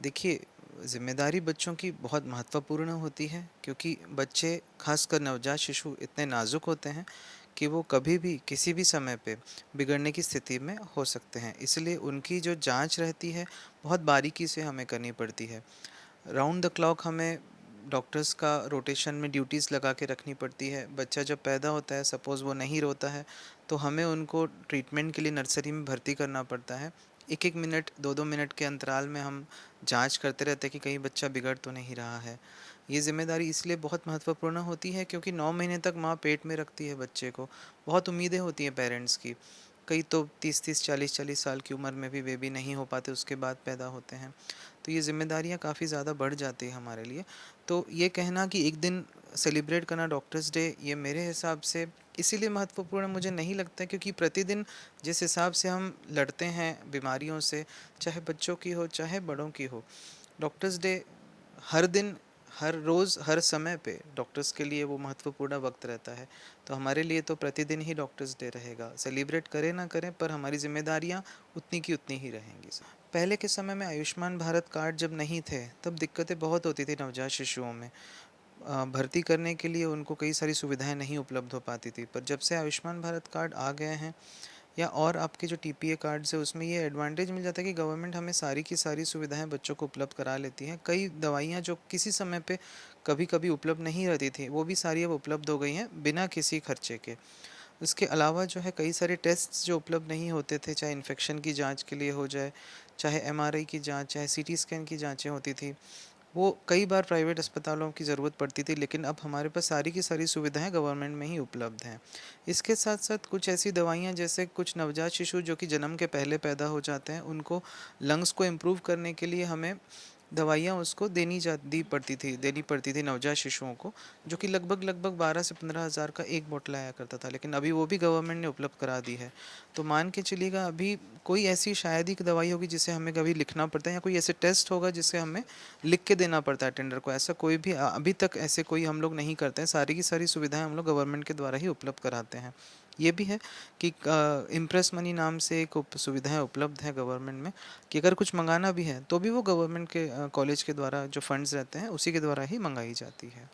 देखिए, ज़िम्मेदारी बच्चों की बहुत महत्वपूर्ण होती है क्योंकि बच्चे, खासकर नवजात शिशु, इतने नाज़ुक होते हैं कि वो कभी भी किसी भी समय पे बिगड़ने की स्थिति में हो सकते हैं। इसलिए उनकी जो जांच रहती है, बहुत बारीकी से हमें करनी पड़ती है। राउंड द क्लॉक हमें डॉक्टर्स का रोटेशन में ड्यूटीज़ लगा के रखनी पड़ती है। बच्चा जब पैदा होता है, सपोज़ वो नहीं रोता है, तो हमें उनको ट्रीटमेंट के लिए नर्सरी में भर्ती करना पड़ता है। 1-1 मिनट, 2-2 मिनट के अंतराल में हम जांच करते रहते हैं कि कहीं बच्चा बिगड़ तो नहीं रहा है। ये ज़िम्मेदारी इसलिए बहुत महत्वपूर्ण होती है क्योंकि 9 महीने तक माँ पेट में रखती है बच्चे को। बहुत उम्मीदें होती हैं पेरेंट्स की। कई तो 30-30, 40-40 साल की उम्र में भी बेबी नहीं हो पाते, उसके बाद पैदा होते हैं। तो ये ज़िम्मेदारियाँ काफ़ी ज़्यादा बढ़ जाती है हमारे लिए। तो ये कहना कि एक दिन सेलिब्रेट करना डॉक्टर्स डे, ये मेरे हिसाब से इसीलिए महत्वपूर्ण मुझे नहीं लगता क्योंकि प्रतिदिन जिस हिसाब से हम लड़ते हैं बीमारियों से, चाहे बच्चों की हो चाहे बड़ों की हो, डॉक्टर्स डे हर दिन, हर रोज़, हर समय पे डॉक्टर्स के लिए वो महत्वपूर्ण वक्त रहता है। तो हमारे लिए तो प्रतिदिन ही डॉक्टर्स डे रहेगा, सेलिब्रेट करें ना करें, पर हमारी जिम्मेदारियाँ उतनी की उतनी ही रहेंगी। पहले के समय में आयुष्मान भारत कार्ड जब नहीं थे, तब दिक्कतें बहुत होती थी नवजात शिशुओं में। भर्ती करने के लिए उनको कई सारी सुविधाएं नहीं उपलब्ध हो पाती थी, पर जब से आयुष्मान भारत कार्ड आ गए हैं, या और आपके जो टीपीए कार्ड्स है, उसमें ये एडवांटेज मिल जाता है कि गवर्नमेंट हमें सारी की सारी सुविधाएं बच्चों को उपलब्ध करा लेती हैं। कई दवाइयाँ जो किसी समय पे कभी कभी उपलब्ध नहीं रहती थी, वो भी सारी अब उपलब्ध हो गई हैं बिना किसी खर्चे के। इसके अलावा जो है, कई सारे टेस्ट्स जो उपलब्ध नहीं होते थे, चाहे इन्फेक्शन की जांच के लिए हो जाए, चाहे एमआरआई की जांच, चाहे सीटी स्कैन की जांचें होती थी, वो कई बार प्राइवेट अस्पतालों की ज़रूरत पड़ती थी, लेकिन अब हमारे पास सारी की सारी सुविधाएं गवर्नमेंट में ही उपलब्ध हैं। इसके साथ साथ कुछ ऐसी दवाइयां, जैसे कुछ नवजात शिशु जो कि जन्म के पहले पैदा हो जाते हैं, उनको लंग्स को इम्प्रूव करने के लिए हमें दवाइयाँ उसको देनी पड़ती थी नवजात शिशुओं को, जो कि लगभग लगभग 12 से 15 हज़ार का एक बोतल आया करता था, लेकिन अभी वो भी गवर्नमेंट ने उपलब्ध करा दी है। तो मान के चलिएगा, अभी कोई ऐसी शायद ही दवाई होगी जिसे हमें कभी लिखना पड़ता है, या कोई ऐसे टेस्ट होगा जिसे हमें लिख के देना पड़ता है टेंडर को। ऐसा कोई भी अभी तक ऐसे कोई हम लोग नहीं करते हैं। सारी की सारी सुविधाएं हम लोग गवर्नमेंट के द्वारा ही उपलब्ध कराते हैं। ये भी है कि इम्प्रेस मनी नाम से एक सुविधाएं उपलब्ध है गवर्नमेंट में, कि अगर कुछ मंगाना भी है तो भी वो गवर्नमेंट के कॉलेज के द्वारा जो फंड्स रहते हैं, उसी के द्वारा ही मंगाई जाती है।